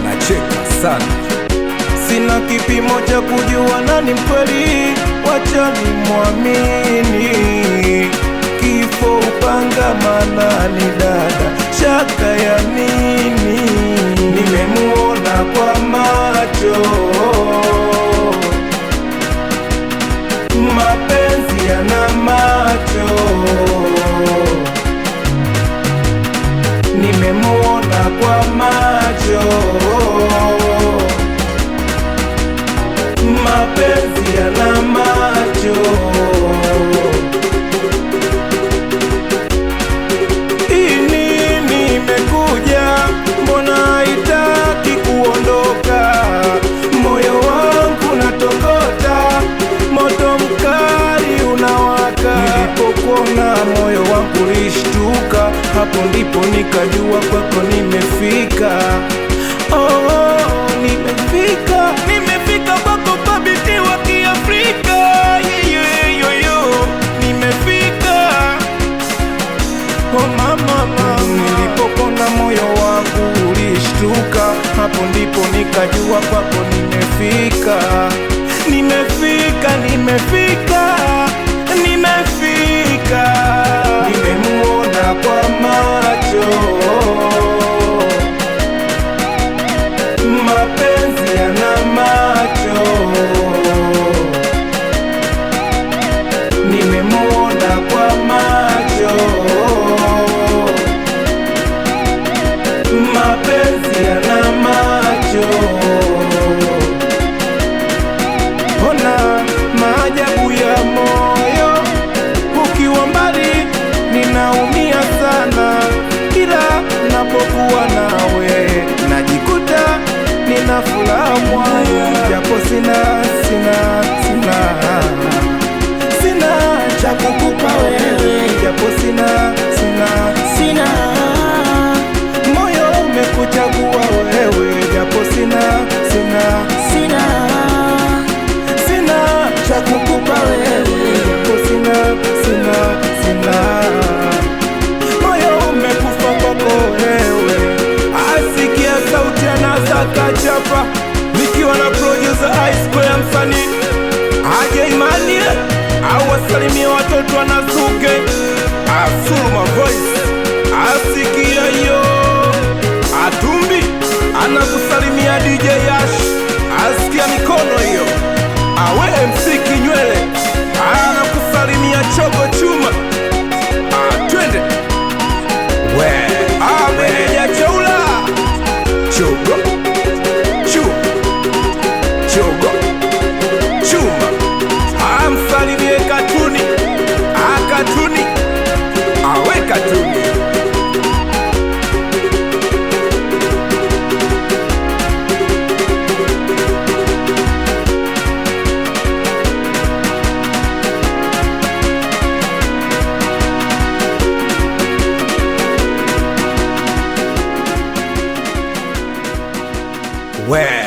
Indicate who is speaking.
Speaker 1: Nacheka sana.
Speaker 2: Sina kipimo cha kujua nani mkweli, wacha nimwamini. Kifo upanga manani dada, shaka ya nini? Nimemuona kwa macho, mapenzi yana macho. Nimemuona kwa macho, mapenzi yana macho. Ini nimekuja, mbona haitaki kuondoka? Moyo wangu natokota, moto mkali unawaka. Nilipokuona moyo wangu lishtuka, hapo ndipo nikajua kwako nimefika. Oh, nimefika, nimefika kwako kabiti wa Kiafrika. Yo, nimefika. Oh mama, nilipopona moyo wangu ulishtuka, hapo ndipo nikajua kwako nimefika. Nimefika, nimefika, nimefika. Nimemuona kwa macho, mapenzi yana macho. Nimemuona kwa macho, mapenzi yana macho. Ona maajabu ya moyo, ukiwa mbali ninaumia sana, ila napokuwa nawe najikuta nina furaha moyo. Japo sina cha kukupa wewe, japo sina moyo umekuchagua wewe, japo sina cha kukupa wewe, japo sina moyo umekufa kwako wewe. Asikia sauti anasaka chapa, nikiwa na producer Ice Square msanii aje imani au wasalimia watoto wanazuke Asuluma Voice. Asikia yo Atumbi anakusalimia DJ Yash, asikia mikono hiyo. Awe MC Kinywele anakusalimia Chogo Chuma. Twende we meneja Choula Chogo Chuma. Amsalimie Katuni, Katuni, awe Katuni. We